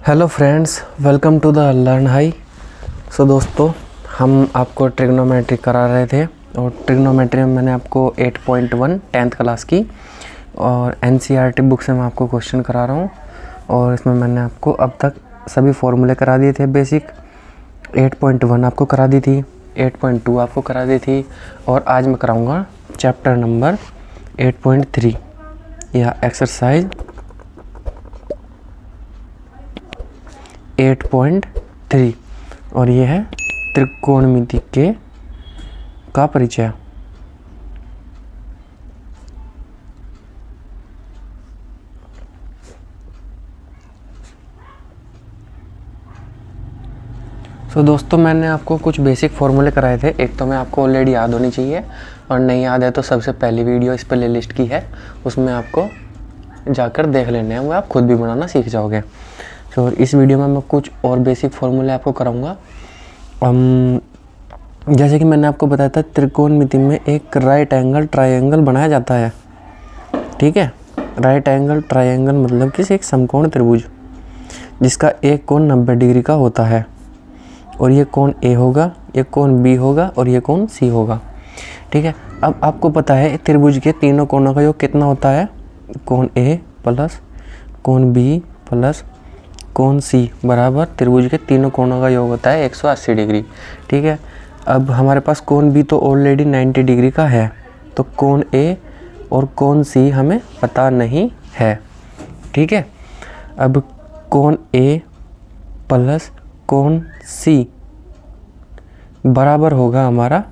Hello friends, welcome to the learn high. So दोस्तों, हम आपको ट्रिग्नोमेट्री करा रहे थे और ट्रिग्नोमेट्री में मैंने आपको 8.1 10th क्लास की और एनसीईआरटी बुक से मैं आपको क्वेश्चन करा रहा हूँ। और इसमें मैंने आपको अब तक सभी फॉर्मूले करा दिए थे। बेसिक 8.1 आपको करा दी थी, 8.2 आपको करा दी थी और आज मैं कराऊँगा चैप्टर नंबर 8.3 या एक्सरसाइज 8.3 और ये है त्रिकोणमिति के का परिचय। तो दोस्तों, मैंने आपको कुछ बेसिक फॉर्मूले कराए थे। एक तो मैं आपको ऑलरेडी याद होनी चाहिए और नहीं याद है तो सबसे पहली वीडियो इस प्ले लिस्ट की है, उसमें आपको जाकर देख लेने हैं, वो आप खुद भी बनाना सीख जाओगे। तो इस वीडियो में मैं कुछ और बेसिक फॉर्मूले आपको कराऊंगा। जैसे कि मैंने आपको बताया था, त्रिकोणमिति में एक राइट एंगल ट्रायंगल बनाया जाता है। ठीक है, राइट एंगल ट्रायंगल मतलब कि एक समकोण त्रिभुज जिसका एक कोण 90 डिग्री का होता है और ये कोण ए होगा, ये कोण बी होगा और ये कोण सी होगा। ठीक है, अब आपको पता है त्रिभुज के तीनों कोणों का योग कितना होता है। कोण ए प्लस कोण बी प्लस कोण सी बराबर त्रिभुज के तीनों कोणों का योग होता है 180 डिग्री। ठीक है, अब हमारे पास कोण बी तो ऑलरेडी 90 डिग्री का है, तो कोण ए और कोण सी हमें पता नहीं है। ठीक है, अब कोण ए प्लस कोण सी बराबर होगा हमारा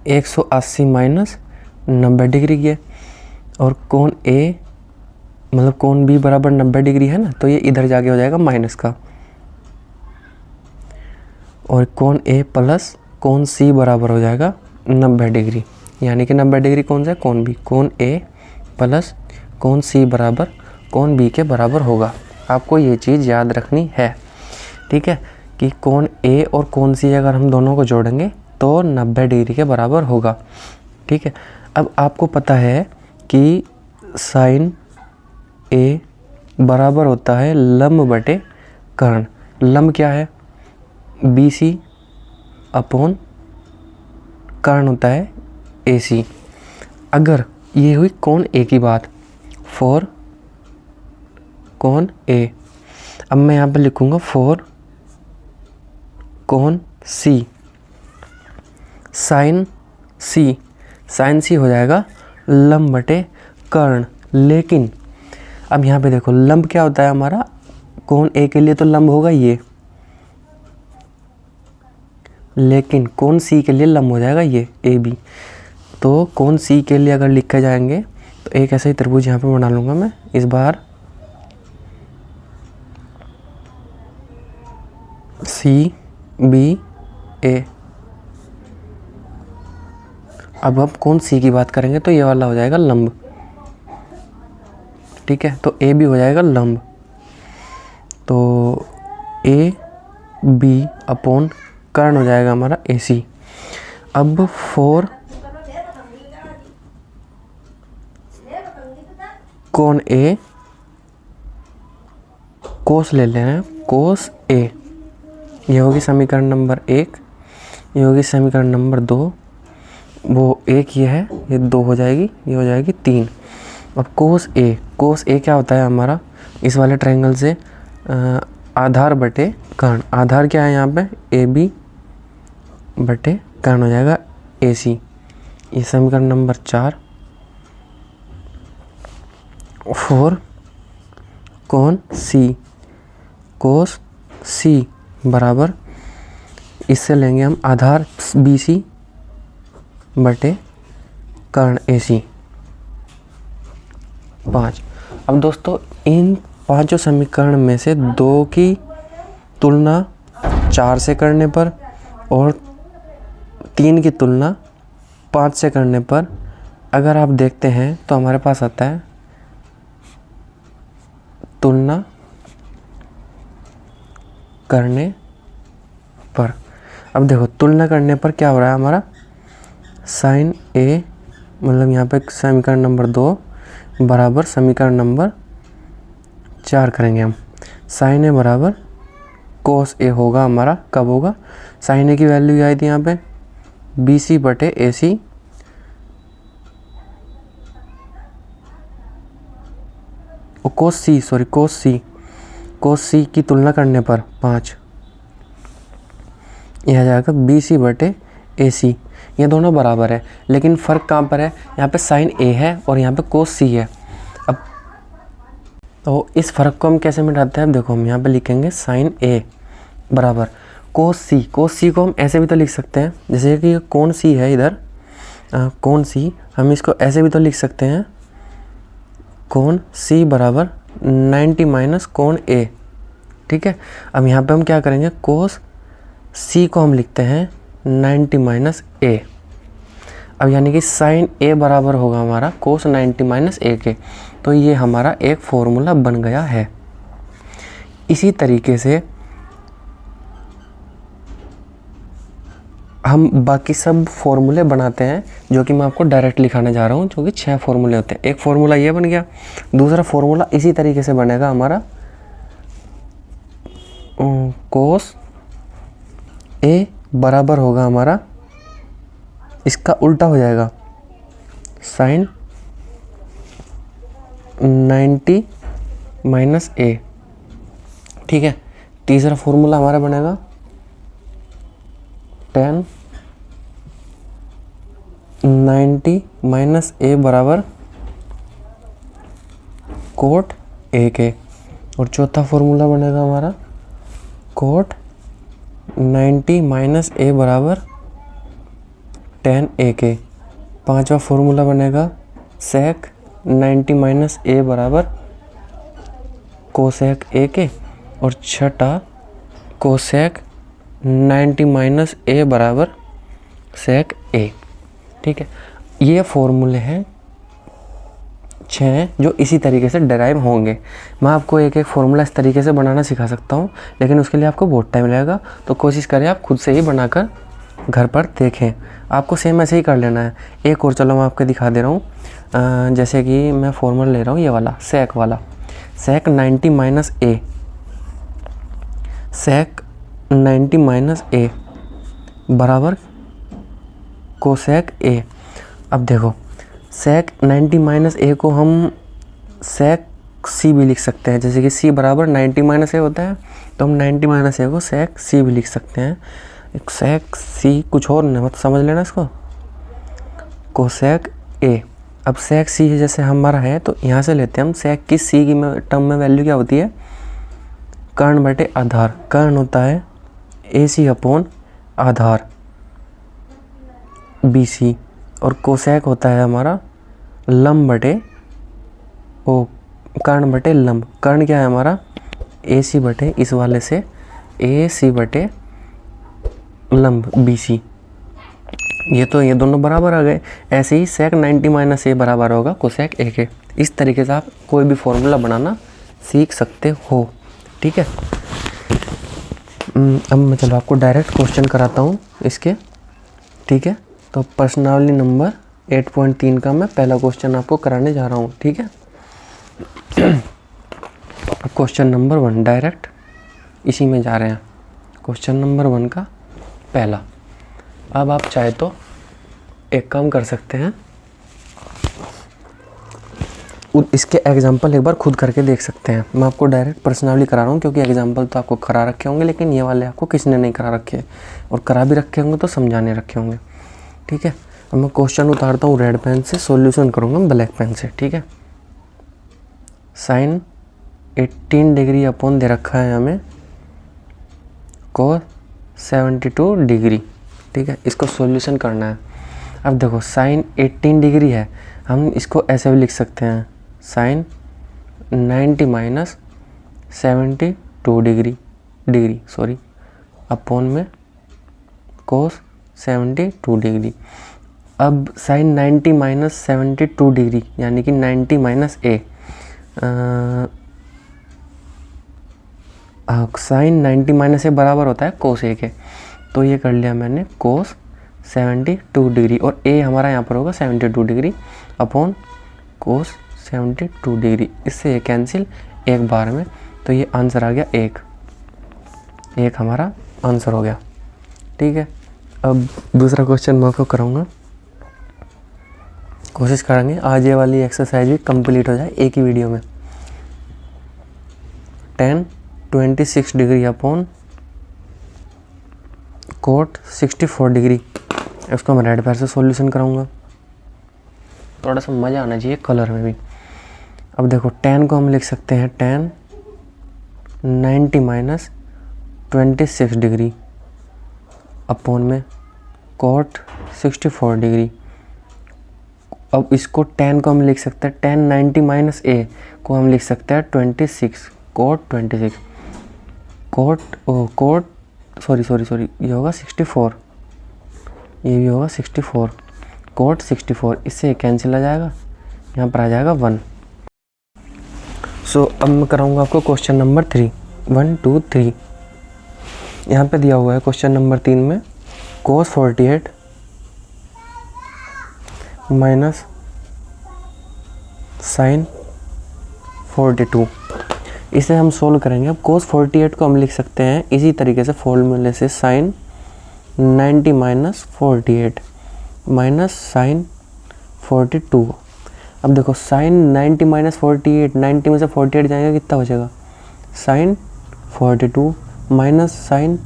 180 माइनस 90 डिग्री के, और कोण ए मतलब कोण बी बराबर 90 डिग्री है ना, तो ये इधर जाके हो जाएगा माइनस का, और कोण ए प्लस कोण सी बराबर हो जाएगा 90 डिग्री, यानी कि 90 डिग्री कौन सा है, कोण बी। कोण ए प्लस कोण सी बराबर कोण बी के बराबर होगा। आपको ये चीज़ याद रखनी है। ठीक है, कि कोण ए और कोण सी अगर हम दोनों को जोड़ेंगे तो 90 डिग्री के बराबर होगा। ठीक है, अब आपको पता है कि साइन ए बराबर होता है लंब बटे कर्ण। लंब क्या है, बी सी अपॉन कर्ण होता है ए सी। अगर ये हुई कोण ए की बात, फॉर कोण ए, अब मैं यहाँ पे लिखूँगा फॉर कोण सी, साइन सी, साइन सी हो जाएगा लंब बटे कर्ण। लेकिन अब यहाँ पे देखो, लंब क्या होता है हमारा, कोण ए के लिए तो लंब होगा ये, लेकिन कोण सी के लिए लंब हो जाएगा ये ए बी। तो कोण सी के लिए अगर लिखे जाएंगे तो एक ऐसा ही त्रिभुज यहाँ पे बना लूँगा मैं इस बार, सी बी ए। अब हम कोण सी की बात करेंगे तो ये वाला हो जाएगा लंब। ठीक है, तो ए बी हो जाएगा लंब, तो ए बी अपॉन कर्ण हो जाएगा हमारा ए सी। अब फॉर कोण ए कोस ले लेना है, कोस ए, ये होगी समीकरण नंबर 1, ये होगी समीकरण नंबर 2, वो एक ये है, ये 2 हो जाएगी, ये हो जाएगी 3। अब कोस ए, कोस ए क्या होता है हमारा, इस वाले ट्रायंगल से आधार बटे कर्ण। आधार क्या है यहाँ पे, ए बी बटे कर्ण हो जाएगा ए सी। ये समीकरण नंबर 4। फॉर कोण सी, कोस सी बराबर, इससे लेंगे हम आधार बी सी बटे कर्ण ए सी 5। अब दोस्तों, इन पांचों समीकरण में से 2 की तुलना 4 से करने पर और 3 की तुलना 5 से करने पर अगर आप देखते हैं तो हमारे पास आता है तुलना करने पर। अब देखो, तुलना करने पर क्या हो रहा है हमारा, साइन ए मतलब यहाँ पे समीकरण नंबर 2 बराबर समीकरण नंबर 4 करेंगे हम। साइन ए बराबर कोस ए होगा हमारा। कब होगा? साइन ए की वैल्यू आई थी यहाँ पे बी सी बटे ए सी, और कोस सी की तुलना करने पर 5, यह आ जाएगा बी सी बटे ए सी। ये दोनों बराबर है, लेकिन फ़र्क कहाँ पर है? यहाँ पे साइन ए है और यहाँ पे कोस सी है। अब तो इस फ़र्क को हम कैसे मिटाते हैं? देखो हम यहाँ पे लिखेंगे साइन ए बराबर कोस सी। कोस सी को हम ऐसे भी तो लिख सकते हैं, जैसे कि कौन सी है इधर, कौन सी, हम इसको ऐसे भी तो लिख सकते हैं, कौन सी बराबर 90 माइनस कौन ए। ठीक है, अब यहाँ पे हम क्या करेंगे? कोस सी को हम लिखते हैं 90 माइनस ए। अब यानी कि साइन ए बराबर होगा हमारा कोस 90 माइनस ए के। तो ये हमारा एक फॉर्मूला बन गया है। इसी तरीके से हम बाकी सब फॉर्मूले बनाते हैं, जो कि मैं आपको डायरेक्ट लिखाने जा रहा हूँ, जो कि 6 फॉर्मूले होते हैं। एक फॉर्मूला ये बन गया, दूसरा फॉर्मूला इसी तरीके से बनेगा हमारा, कोस ए बराबर होगा हमारा, इसका उल्टा हो जाएगा, साइन 90 माइनस ए। ठीक है, तीसरा फॉर्मूला हमारा बनेगा tan 90 माइनस ए बराबर कोट ए के। और चौथा फॉर्मूला बनेगा हमारा कोट 90 माइनस ए बराबर tan ए के। पांचवा फॉर्मूला बनेगा सेक 90 माइनस ए बराबर कोसेक ए के। और छठा कोसेक 90 माइनस ए बराबर सेक ए। ठीक है, ये फॉर्मूले हैं 6 जो इसी तरीके से डेराइव होंगे। मैं आपको एक एक फॉर्मूला इस तरीके से बनाना सिखा सकता हूँ, लेकिन उसके लिए आपको बहुत टाइम लगेगा, तो कोशिश करें आप खुद से ही बनाकर घर पर देखें। आपको सेम ऐसे ही कर लेना है। एक और चलो मैं आपको दिखा दे रहा हूँ, जैसे कि मैं फॉर्मूला ले रहा हूँ ये वाला, सेक वाला, सेक 90 माइनस ए, सेक 90 माइनस ए बराबर कोसेक ए। अब देखो सेक 90 माइनस ए को हम सेक सी भी लिख सकते हैं, जैसे कि सी बराबर 90 माइनस ए होता है, तो हम 90 माइनस ए को सेक सी भी लिख सकते हैं। एक सेक सी कुछ और नहीं, मत समझ लेना इसको, कोसेक ए। अब सेक सी जैसे हमारा है, तो यहाँ से लेते हैं हम सेक की सी की टर्म में वैल्यू क्या होती है? कर्ण बटे आधार। कर्ण होता है ए सी अपॉन आधार बी सी, और कोसेक होता है हमारा लंब बटे कर्ण बटे लंब। कर्ण क्या है हमारा? ए सी बटे, इस वाले से ए सी बटे लंब बी सी। ये दोनों बराबर आ गए। ऐसे ही सेक 90 माइनस ए बराबर होगा कोसेक ए के। इस तरीके से आप कोई भी फॉर्मूला बनाना सीख सकते हो। ठीक है, अब मैं चलो आपको डायरेक्ट क्वेश्चन कराता हूँ इसके। ठीक है, तो प्रश्नावली नंबर 8.3 का मैं पहला क्वेश्चन आपको कराने जा रहा हूँ। ठीक है, क्वेश्चन नंबर 1 डायरेक्ट इसी में जा रहे हैं। क्वेश्चन नंबर 1 का पहला। अब आप चाहे तो एक काम कर सकते हैं, इसके एग्जाम्पल एक बार खुद करके देख सकते हैं। मैं आपको डायरेक्ट प्रश्नावली करा रहा हूँ, क्योंकि एग्जाम्पल तो आपको करा रखे होंगे, लेकिन ये वाले आपको किसी ने नहीं करा रखे, और करा भी रखे होंगे तो समझाने रखे होंगे। ठीक है, अब मैं क्वेश्चन उतारता हूँ रेड पेन से, सॉल्यूशन करूँगा ब्लैक पेन से। ठीक है, साइन 18 डिग्री अपॉन दे रखा है हमें कोस 72 डिग्री। ठीक है, इसको सॉल्यूशन करना है। अब देखो साइन 18 डिग्री है, हम इसको ऐसे भी लिख सकते हैं, साइन 90 माइनस 72 डिग्री अपॉन में कोस 72 डिग्री। अब साइन 90 माइनस 72 डिग्री यानी कि 90 माइनस ए, साइन 90 माइनस ए बराबर होता है कोस ए के। तो ये कर लिया मैंने कोस 72 डिग्री, और ए हमारा यहाँ पर होगा 72 डिग्री अपॉन कोस 72 डिग्री। इससे ये कैंसिल एक बार में, तो ये आंसर आ गया 1 हमारा आंसर हो गया। ठीक है, अब दूसरा क्वेश्चन मैं आपको कराऊंगा। कोशिश करेंगे आज ये वाली एक्सरसाइज भी कंप्लीट हो जाए एक ही वीडियो में। tan 26 degree upon cot 64 degree, इसको मैं रेड पैर से सॉल्यूशन कराऊंगा। थोड़ा सा मज़ा आना चाहिए कलर में भी। अब देखो tan को हम लिख सकते हैं tan 90 माइनस 26 डिग्री अपॉन में cot 64 डिग्री। अब इसको tan को हम लिख सकते हैं tan 90 माइनस a को हम लिख सकते हैं 26 cot 26 सॉरी ये होगा 64, ये भी होगा 64 cot 64, इससे कैंसिल आ जाएगा, यहाँ पर आ जाएगा 1। सो अब मैं कराऊंगा आपको क्वेश्चन नंबर 3, 1 2 3। यहाँ पे दिया हुआ है क्वेश्चन नंबर 3 में cos 48 माइनस sin 42। इसे हम सोल्व करेंगे। अब cos 48 को हम लिख सकते हैं इसी तरीके से फॉर्मूले से sin 90 माइनस 48 माइनस sin 42। अब देखो sin 90 माइनस 48, 90 में से 48 जाएगा कितना बचेगा, sin 42 माइनस sin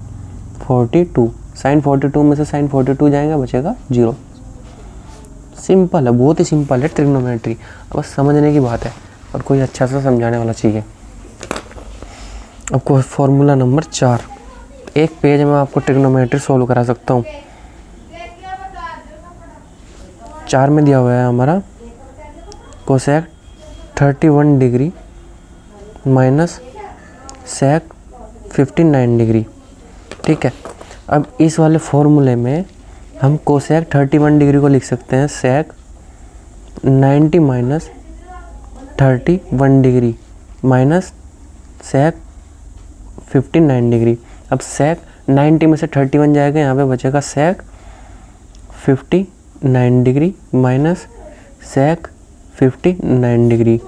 42, sin 42 में से sin 42 जाएगा बचेगा 0। सिंपल है, बहुत ही सिंपल है ट्रिग्नोमेट्री, बस समझने की बात है और कोई अच्छा सा समझाने वाला चाहिए। आपको फॉर्मूला नंबर 4, एक पेज में आपको ट्रिग्नोमेट्री सोल्व करा सकता हूँ। 4 में दिया हुआ है हमारा cosec 31 degree minus sec 59 degree. ठीक है, अब इस वाले फॉर्मूले में हम कोसेक 31 डिग्री को लिख सकते हैं sec 90 minus 31 degree minus sec 59 degree. अब सेक 90 में से 31 जाएगा, यहाँ पे बचेगा सेक 59 डिग्री माइनस सेक 59 डिग्री।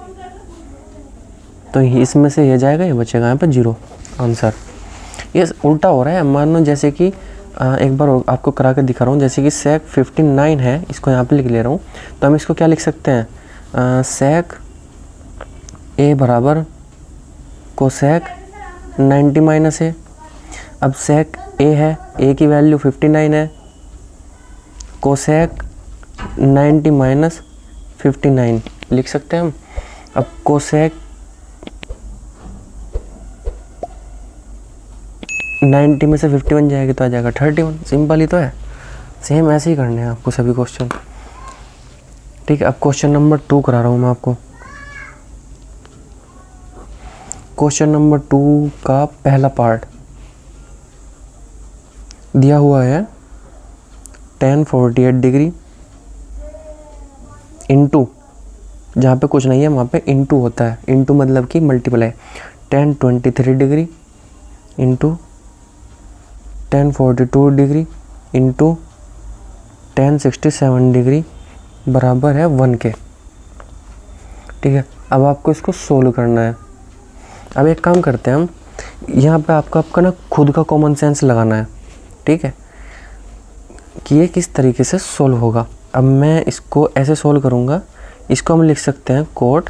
तो इसमें से ये जाएगा, ये बचेगा यहाँ पे 0 आंसर। ये उल्टा हो रहा है, मान लो जैसे कि एक बार आपको करा के दिखा रहा हूँ। जैसे कि सेक 59 है, इसको यहाँ पे लिख ले रहा हूँ, तो हम इसको क्या लिख सकते हैं, सेक ए बराबर कोसेक 90 माइनस ए। अब सेक ए है, ए की वैल्यू 59 है, कोसेक 90 माइनस 59 लिख सकते हैं हम। अब कोसेक 90 में से 51 जाएगी तो आ जाएगा 31। सिंपल ही तो है, सेम ऐसे ही करने हैं आपको सभी क्वेश्चन। ठीक है, अब क्वेश्चन नंबर 2 करा रहा हूँ मैं आपको। क्वेश्चन नंबर 2 का पहला पार्ट दिया हुआ है tan 48 डिग्री इंटू, जहाँ पे कुछ नहीं है वहाँ पे इंटू होता है, इंटू मतलब कि multiply, tan 23 degree into tan 42 degree into tan 67 degree बराबर है 1 के। ठीक है, अब आपको इसको सोल्व करना है। अब एक काम करते हैं हम, यहाँ पे आपका ना खुद का कॉमन सेंस लगाना है। ठीक है, कि ये किस तरीके से सोल्व होगा। अब मैं इसको ऐसे सोल्व करूँगा, इसको हम लिख सकते हैं cot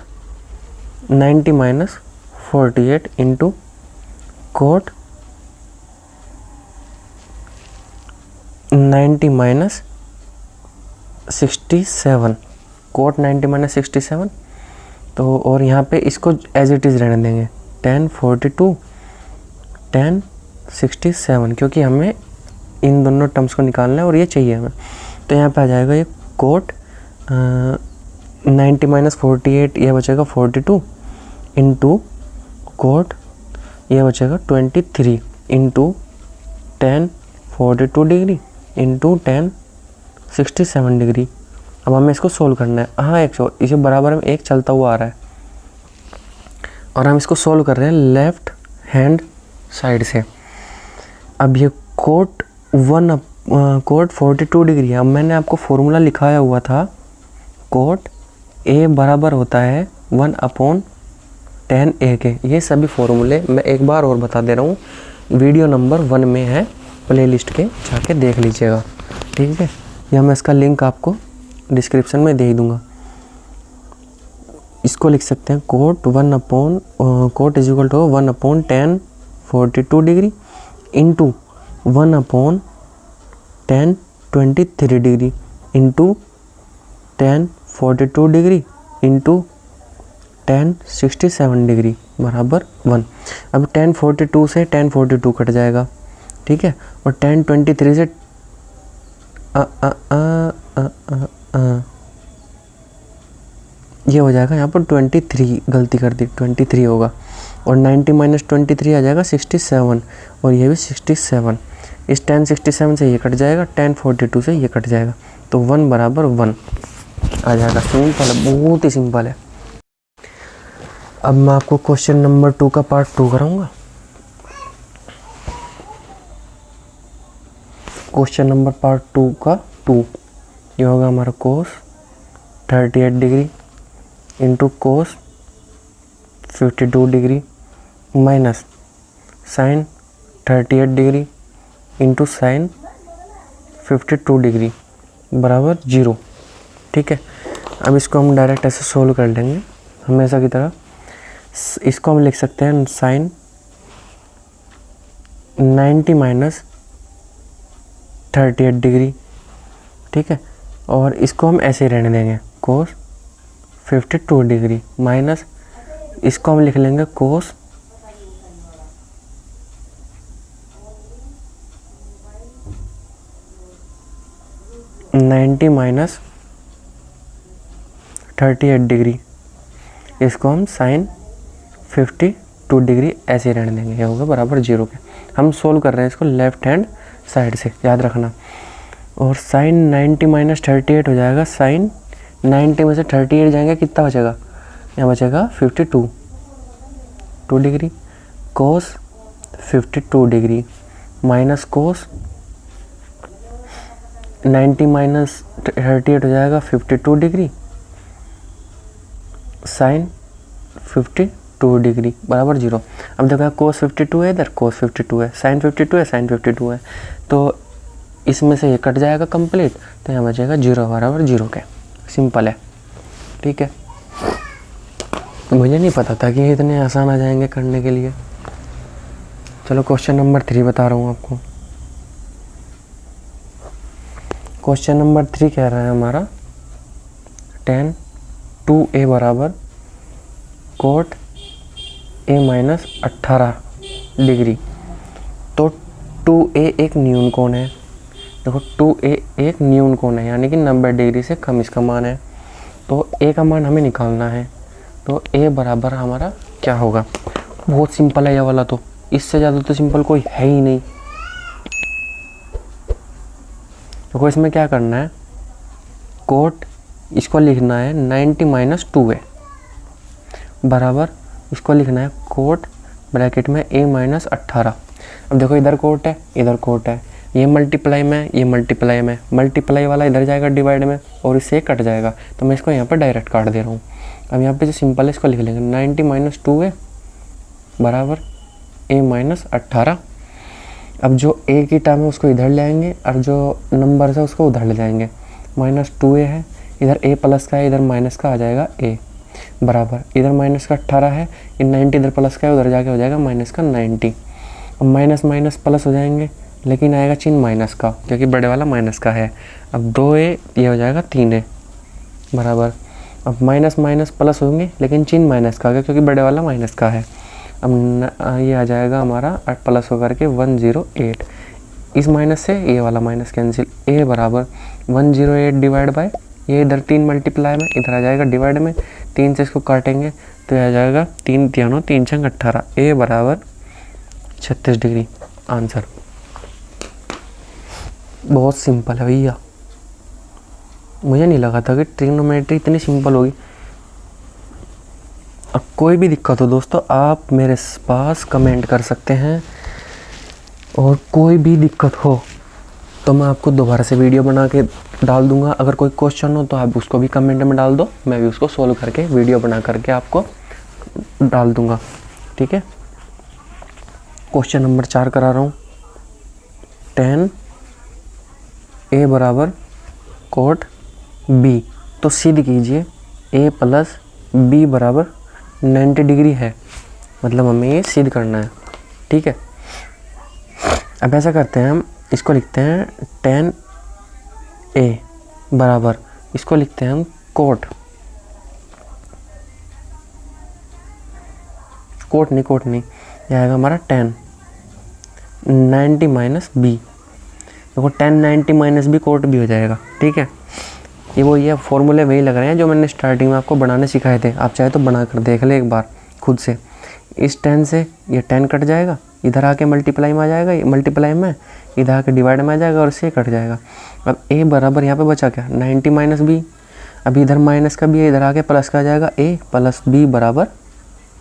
90 minus 48 into cot 90 minus 67, cot 90 minus 67। तो और यहाँ पे इसको एज इट इज़ रहने देंगे tan 42 tan 67, क्योंकि हमें इन दोनों टर्म्स को निकालना है और ये चाहिए हमें। तो यहाँ पे आ जाएगा ये कोट 90 माइनस 48, ये बचेगा 42 इंटू कोट ये बचेगा 23 into tan 42 degree into tan 67 degree. अब हमें इसको सोल्व करना है। हाँ, इसे बराबर में एक चलता हुआ आ रहा है और हम इसको सोल्व कर रहे हैं लेफ़्ट हैंड साइड से। अब ये कोट 42 डिग्री है। अब मैंने आपको फॉर्मूला लिखाया हुआ था, कोट ए बराबर होता है 1 अपॉन tan a के। ये सभी फॉर्मूले मैं एक बार और बता दे रहा हूँ, वीडियो नंबर 1 में है, प्लेलिस्ट के जाके देख लीजिएगा, ठीक है। या मैं इसका लिंक आपको डिस्क्रिप्शन में दे दूँगा। इसको लिख सकते हैं cot is equal to 1/tan 42 degree into 1/tan 23 degree into tan 42 degree into tan 67 degree बराबर 1। अब tan 42 से tan 42 कट जाएगा, ठीक है, और tan 23 से ये हो जाएगा यहाँ पर 23, गलती कर दी, 23 होगा, और 90 माइनस 23 आ जाएगा 67, और ये भी 67। इस tan 67 से ये कट जाएगा, tan 42 से ये कट जाएगा, तो 1 बराबर 1 आ जाएगा। सिंपल है, बहुत ही सिंपल है। अब मैं आपको क्वेश्चन नंबर 2 का पार्ट 2 कराऊंगा। क्वेश्चन नंबर पार्ट 2 का 2 ये होगा हमारा cos 38 degree into cos 52 degree minus sine 38 degree into sine 52 degree बराबर 0, ठीक है। अब इसको हम डायरेक्ट ऐसे सोल्व कर लेंगे हमेशा की तरह। इसको हम लिख सकते हैं साइन 90 माइनस 38 डिग्री, ठीक है, और इसको हम ऐसे ही रहने देंगे कोस 52 डिग्री माइनस इसको हम लिख लेंगे कोस 90 माइनस 38 डिग्री, इसको हम साइन 52 डिग्री ऐसे ही रहने देंगे, ये होगा बराबर 0 के। हम सोल्व कर रहे हैं इसको लेफ्ट हैंड साइड से, याद रखना। और साइन 90 माइनस 38 हो जाएगा, साइन 90 में से 38 जाएंगे, कितना बचेगा, यहाँ बचेगा 52 डिग्री कोस 52 डिग्री माइनस कोस 90 माइनस 38 हो जाएगा 52 डिग्री साइन 52 डिग्री बराबर 0। अब देखो कोस 52 है, इधर कोस 52 है, साइन 52 है, साइन 52 है, तो इसमें से ये कट जाएगा कंप्लीट, तो यहाँ बचेगा 0 बराबर 0 के। सिंपल है, ठीक है। मुझे नहीं पता था कि ये इतने आसान आ जाएंगे करने के लिए। चलो क्वेश्चन नंबर 3 बता रहा हूँ आपको। क्वेश्चन नंबर 3 कह रहा है हमारा tan 2a बराबर कोट a माइनस 18 डिग्री। तो 2a एक न्यून कोण है, देखो 2a एक न्यून कोण है, यानी कि 90 डिग्री से कम इसका मान है, तो a का मान हमें निकालना है। तो a बराबर हमारा क्या होगा, बहुत सिंपल है ये वाला, तो इससे ज़्यादा तो सिंपल कोई है ही नहीं। देखो इसमें क्या करना है, कोट इसको लिखना है 90 माइनस 2a बराबर इसको लिखना है कोट ब्रैकेट में a माइनस 18। अब देखो इधर कोट है, इधर कोट है, ये मल्टीप्लाई में, ये मल्टीप्लाई में, मल्टीप्लाई वाला इधर जाएगा डिवाइड में और इससे कट जाएगा, तो मैं इसको यहाँ पर डायरेक्ट काट दे रहा हूँ। अब यहाँ पे जो सिंपल है इसको लिख लेंगे 90 माइनस 2a बराबर a माइनस 18। अब जो a की टर्म है उसको इधर ले आएंगे और जो नंबर है उसको उधर ले जाएंगे। माइनस 2a है, इधर a प्लस का है, इधर माइनस का आ जाएगा a बराबर, इधर माइनस का 18 है, ये 90 इधर प्लस का है, उधर जाके हो जाएगा माइनस का 90। अब माइनस माइनस प्लस हो जाएंगे, लेकिन आएगा चिन्ह माइनस का क्योंकि बड़े वाला माइनस का है। अब 2a ये हो जाएगा 3a बराबर, अब माइनस माइनस प्लस होंगे लेकिन चिन्ह माइनस का आ गया क्योंकि बड़े वाला माइनस का है। अब ये आ जाएगा हमारा प्लस होकर के 108, इस माइनस से ये वाला माइनस कैंसिल, a बराबर 108 डिवाइड बाय ये इधर 3 मल्टीप्लाई में, इधर आ जाएगा डिवाइड में, 3 से इसको काटेंगे तो आ जाएगा 3 3 3 6 18, a बराबर 36 डिग्री आंसर। बहुत सिंपल है भैया, मुझे नहीं लगा था कि ट्रिग्नोमेट्री इतनी सिंपल होगी। अब कोई भी दिक्कत हो दोस्तों आप मेरे पास कमेंट कर सकते हैं, और कोई भी दिक्कत हो तो मैं आपको दोबारा से वीडियो बना के डाल दूंगा। अगर कोई क्वेश्चन हो तो आप उसको भी कमेंट में डाल दो, मैं भी उसको सोल्व करके वीडियो बना करके आपको डाल दूंगा। ठीक है, क्वेश्चन नंबर 4 करा रहा हूँ। tan a बराबर कोट b, तो सिद्ध कीजिए a प्लस b बराबर 90 डिग्री है, मतलब हमें ये सिद्ध करना है। ठीक है, अब ऐसा करते हैं, हम इसको लिखते हैं tan a बराबर, इसको लिखते हैं हम कोट नहीं, यह आएगा हमारा tan 90 माइनस बी। देखो tan 90 माइनस बी कोट भी हो जाएगा। ठीक है, ये फॉर्मूले वही लग रहे हैं जो मैंने स्टार्टिंग में आपको बनाने सिखाए थे। आप चाहे तो बना कर देख ले एक बार खुद से। इस tan से ये tan कट जाएगा, इधर आके मल्टीप्लाई में आ जाएगा, ये मल्टीप्लाई में, इधर आके डिवाइड में आ जाएगा और इससे कट जाएगा। अब a बराबर यहाँ पे बचा क्या, 90 माइनस बी। अब इधर माइनस का भी है, इधर आके प्लस का आ जाएगा, a प्लस b बराबर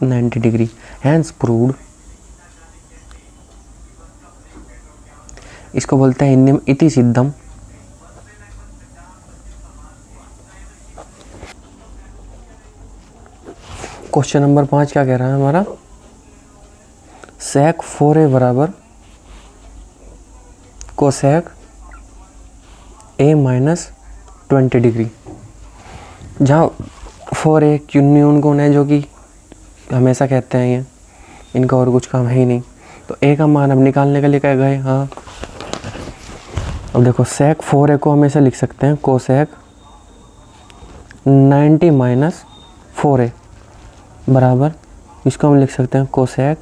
90 डिग्री। Hence proved. इसको बोलते हैं हिंदी में इति सिद्धम। क्वेश्चन नंबर 5 क्या कह रहा है हमारा, sec 4a बराबर कोसेक a माइनस 20 डिग्री। जहाँ 4a न्यून गुण है जो कि हमेशा कहते हैं ये, इनका और कुछ काम है ही नहीं, तो a का मान अब निकालने के लिए कह गए। हाँ, अब देखो sec 4a को हमेशा लिख सकते हैं कोसेक 90 माइनस 4a बराबर, इसको हम लिख सकते हैं कोसेक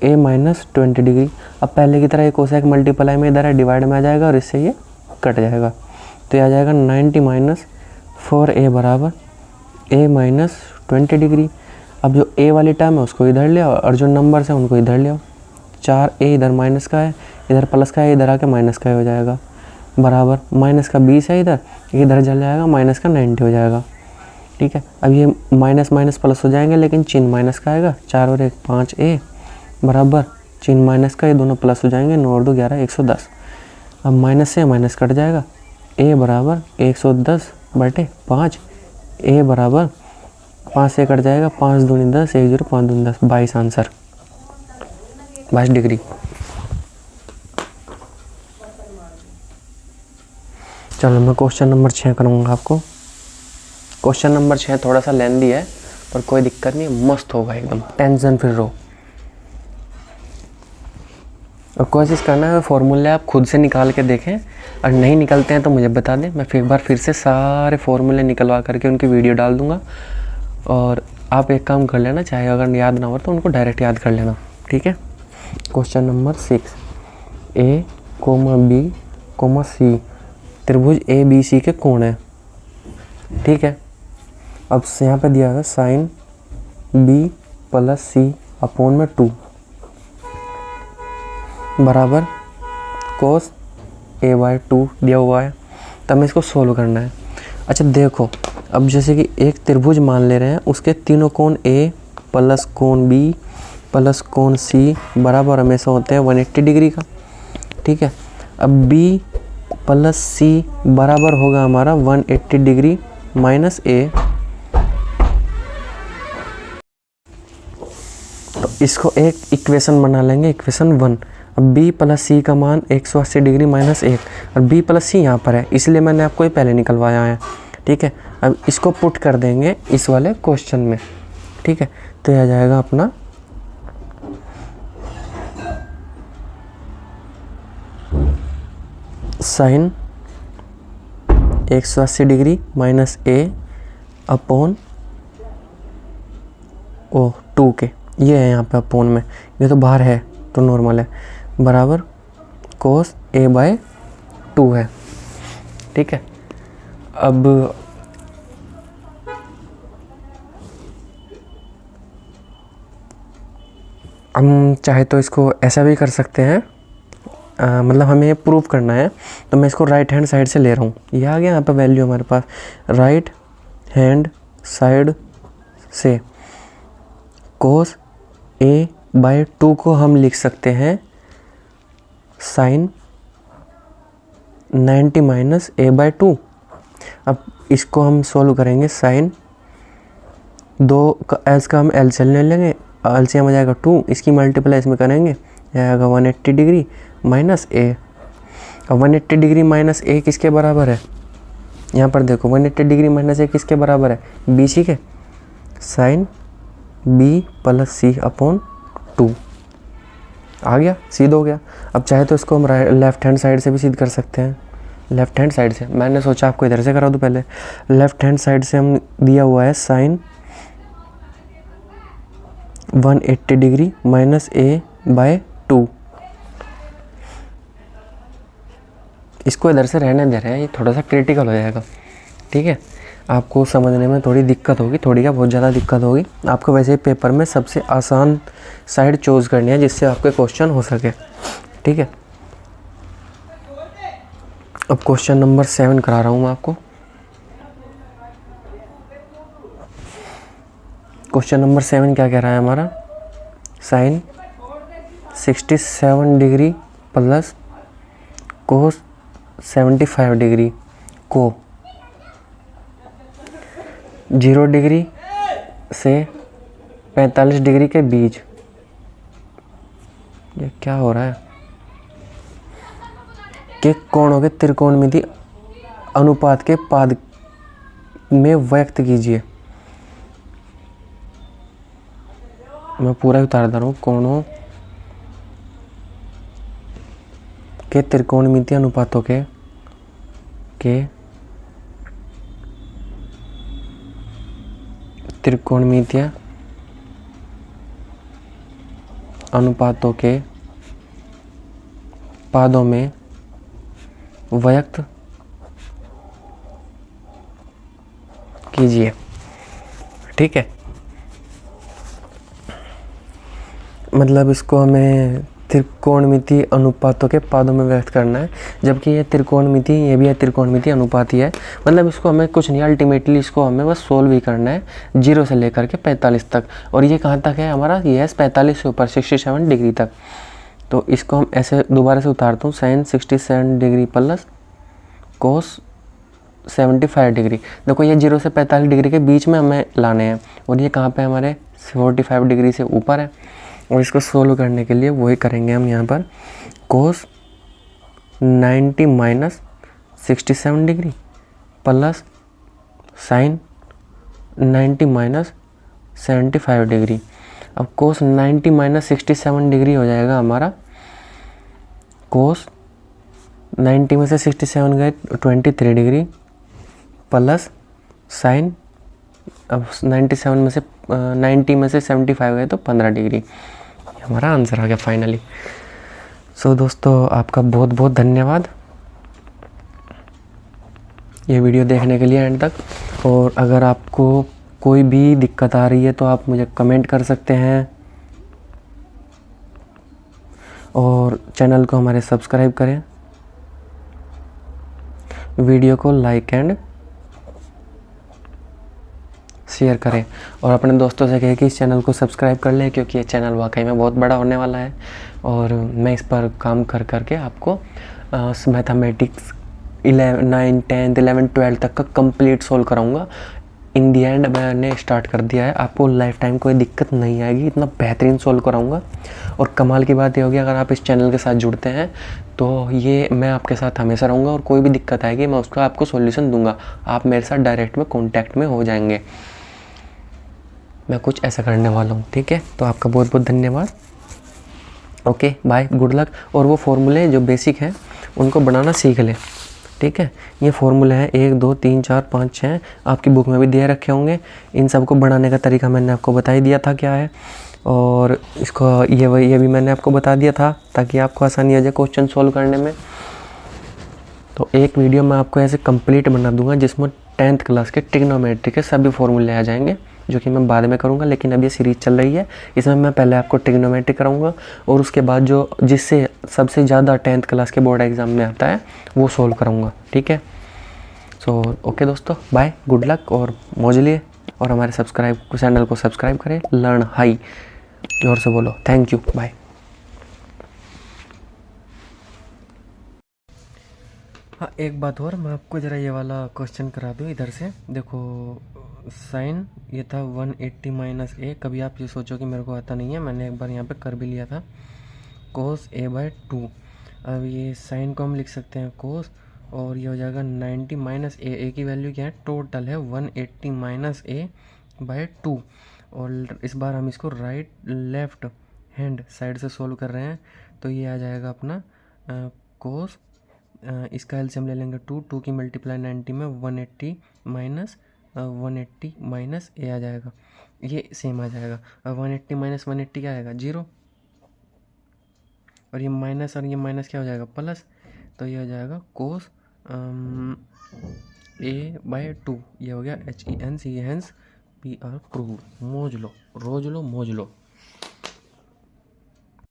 a माइनस 20 डिग्री। अब पहले की तरह ये कोसेक मल्टीप्लाई में इधर है, डिवाइड में आ जाएगा और इससे ये कट जाएगा, तो ये आ जाएगा 90 माइनस 4a बराबर a माइनस 20 डिग्री। अब जो a वाली टर्म है उसको इधर ले आओ और जो नंबर्स हैं उनको इधर ले आओ। 4a इधर माइनस का है, इधर प्लस का है, इधर आके माइनस का हो जाएगा, बराबर माइनस का 20 है, इधर चल जाएगा, माइनस का 90 हो जाएगा। ठीक है, अब ये माइनस माइनस प्लस हो जाएंगे, लेकिन चिन्ह माइनस का आएगा, 4 और 1 5a बराबर चिन्ह माइनस का, ये दोनों प्लस हो जाएंगे, 9 और 2 11 110। अब माइनस से माइनस कट जाएगा, a बराबर 110 बटे 5, a बराबर 5 से कट जाएगा, 5 दूनी 10 1 0 5 दूनी 10, 22 आंसर 22 डिग्री। चलो मैं क्वेश्चन नंबर 6 करूँगा आपको। क्वेश्चन नंबर 6 थोड़ा सा लेंदी है पर कोई दिक्कत नहीं, मस्त होगा एकदम, टेंशन फ्री रहो। और कोशिश करना है फॉर्मूले आप खुद से निकाल के देखें, और नहीं निकलते हैं तो मुझे बता दें, मैं एक बार फिर से सारे फॉर्मूले निकलवा करके उनकी वीडियो डाल दूंगा। और आप एक काम कर लेना, चाहे अगर याद ना हो तो उनको डायरेक्ट याद कर लेना। ठीक है, question number 6, a, b, c त्रिभुज ABC के कोण है। ठीक है, अब यहाँ पे दिया है sine B plus C upon में 2 बराबर कोस A/2 दिया हुआ है, तब हमें इसको सोल्व करना है। अच्छा देखो, अब जैसे कि एक त्रिभुज मान ले रहे हैं, उसके तीनों कोण A प्लस कोण B प्लस कोण C बराबर हमेशा होते हैं 180 डिग्री का। ठीक है, अब B प्लस C बराबर होगा हमारा 180 डिग्री माइनस A, तो इसको एक इक्वेशन बना लेंगे, इक्वेशन 1। अब B प्लस C का मान 180 डिग्री माइनस 1, और B प्लस C यहाँ पर है, इसलिए मैंने आपको ये पहले निकलवाया है। ठीक है, अब इसको पुट कर देंगे इस वाले क्वेश्चन में। ठीक है, तो यह आ जाएगा अपना sine 180 degree minus A upon 2 के, ये है यहाँ पे अपॉन में, ये तो बाहर है तो नॉर्मल है, बराबर कोस A/2 है। ठीक है, अब हम चाहे तो इसको ऐसा भी कर सकते हैं, मतलब हमें ये प्रूव करना है, तो मैं इसको राइट हैंड साइड से ले रहा हूँ। ये आ गया यहाँ पे वैल्यू हमारे पास, राइट हैंड साइड से कोस A/2 को हम लिख सकते हैं साइन 90 माइनस A/2। अब इसको हम सोल्व करेंगे, साइन 2 का एल्स का हम एलसीएम ले लेंगे, एलसीएम आ जाएगा 2, इसकी मल्टीप्लाई इसमें करेंगे, आएगा 180 डिग्री माइनस ए। अब 180 डिग्री माइनस ए किसके बराबर है, यहाँ पर देखो 180 डिग्री माइनस ए किसके बराबर है, बी सी के, साइन बी प्लस सी अपॉन 2 आ गया, सीध हो गया। अब चाहे तो इसको हम लेफ्ट हैंड साइड से भी सीध कर सकते हैं, लेफ्ट हैंड साइड से, मैंने सोचा आपको इधर से करा दूँ पहले। लेफ्ट हैंड साइड से हम दिया हुआ है साइन 180 डिग्री माइनस ए बाय 2, इसको इधर से रहने दे रहे हैं, ये थोड़ा सा क्रिटिकल हो जाएगा, ठीक है। आपको समझने में थोड़ी दिक्कत होगी, थोड़ी क्या बहुत ज़्यादा दिक्कत होगी। आपको वैसे ही पेपर में सबसे आसान साइड चूज़ करनी है जिससे आपके क्वेश्चन हो सके, ठीक है। अब क्वेश्चन नंबर 7 करा रहा हूँ मैं आपको। क्वेश्चन नंबर 7 क्या कह रहा है हमारा, sine 67 degree plus cos 75 degree को 0 डिग्री से 45 डिग्री के बीच, ये क्या हो रहा है, के कोणों के त्रिकोणमिति अनुपात के पाद में व्यक्त कीजिए। मैं पूरा उतार दे रहा हूँ, कोणों के त्रिकोणमिति अनुपातों के त्रिकोणमितीय अनुपातों के पादों में व्यक्त कीजिए, ठीक है। मतलब इसको हमें त्रिकोणमिति अनुपातों के पादों में व्यक्त करना है, जबकि ये त्रिकोणमिति, ये भी है त्रिकोणमिति अनुपात ही है। मतलब इसको हमें कुछ नहीं, अल्टीमेटली इसको हमें बस सोल्व ही करना है 0 से लेकर के 45 तक। और ये कहाँ तक है हमारा, ये है 45 से ऊपर 67 डिग्री तक। तो इसको हम ऐसे दोबारा से उतारता हूँ, sine 67 degree plus cos 75 degree. देखो ये 0 से 45 डिग्री के बीच में हमें लाने हैं, और ये कहाँ पे हमारे 45 डिग्री से ऊपर है। और इसको सोल्व करने के लिए वही करेंगे हम यहाँ पर, कोस 90 minus 67 degree plus sign 90 minus 75 degree. अब कोस 90 माइनस 67 डिग्री हो जाएगा हमारा, कोस 90 में से 67 गए 23 डिग्री प्लस साइन, अब 90 में से 75 गए तो 15 डिग्री। हमारा आंसर आ गया फाइनली। सो दोस्तों आपका बहुत बहुत धन्यवाद ये वीडियो देखने के लिए एंड तक। और अगर आपको कोई भी दिक्कत आ रही है तो आप मुझे कमेंट कर सकते हैं, और चैनल को हमारे सब्सक्राइब करें, वीडियो को लाइक एंड शेयर करें, और अपने दोस्तों से कहें कि इस चैनल को सब्सक्राइब कर लें, क्योंकि ये चैनल वाकई में बहुत बड़ा होने वाला है। और मैं इस पर काम कर करके आपको मैथमेटिक्स 9, 10, 11, 12 तक का कंप्लीट सोल्व कराऊंगा। इन दी एंड मैंने स्टार्ट कर दिया है, आपको लाइफ टाइम कोई दिक्कत नहीं आएगी, इतना बेहतरीन सोल्व कराऊंगा। और कमाल की बात ये होगी, अगर आप इस चैनल के साथ जुड़ते हैं तो ये मैं आपके साथ हमेशा रहूँगा, और कोई भी दिक्कत आएगी मैं उसका आपको सॉल्यूशन दूंगा। आप मेरे साथ डायरेक्ट में कॉन्टैक्ट में हो जाएंगे, मैं कुछ ऐसा करने वाला हूँ, ठीक है। तो आपका बहुत बहुत धन्यवाद, ओके बाय, गुड लक। और वो फॉर्मूले जो बेसिक हैं उनको बनाना सीख लें, ठीक है। ये फॉर्मूले हैं 1, 2, 3, 4, 5, 6 आपकी बुक में भी दे रखे होंगे। इन सब को बनाने का तरीका मैंने आपको बता ही दिया था क्या है, और इसको ये भी मैंने आपको बता दिया था ताकि आपको आसानी हो जाए क्वेश्चन सोल्व करने में। तो एक वीडियो मैं आपको ऐसे कंप्लीट बना दूंगा जिसमें 10th क्लास के ट्रिग्नोमेट्री के सभी फॉर्मूले आ जाएंगे, जो कि मैं बाद में करूंगा। लेकिन अब ये सीरीज़ चल रही है, इसमें मैं पहले आपको ट्रिग्नोमेट्री कराऊंगा, और उसके बाद जो जिससे सबसे ज़्यादा 10th क्लास के बोर्ड एग्ज़ाम में आता है वो सोल्व कराऊंगा, ठीक है। सो ओके दोस्तों, बाय, गुड लक और मौज लिए। और हमारे चैनल को सब्सक्राइब करें, लर्न हाई, जोर से बोलो, थैंक यू, बाय। हाँ, एक बात और मैं आपको ज़रा ये वाला क्वेश्चन करा दूँ इधर से। देखो साइन ये था 180 माइनस ए। कभी आप ये सोचो कि मेरे को आता नहीं है, मैंने एक बार यहाँ पे कर भी लिया था। कोस ए बाय 2। अब ये साइन को हम लिख सकते हैं कोस, और ये हो जाएगा 90 माइनस ए की वैल्यू क्या है, टोटल है 180 माइनस ए बाय 2। और इस बार हम इसको राइट लेफ्ट हैंड साइड से सोल्व कर रहे हैं, तो ये आ जाएगा अपना कोस, इसका एलसीएम ले लेंगे 2 की मल्टीप्लाई 90 में 180 माइनस ए आ जाएगा, ये सेम आ जाएगा। अब 180 माइनस 180 क्या आएगा, 0, और ये माइनस क्या हो जाएगा, प्लस। तो ये हो जाएगा कोस ए बाय 2, ये हो गया HENS, पी आर प्रूव। मोज लो, रोज लो, मोज लो।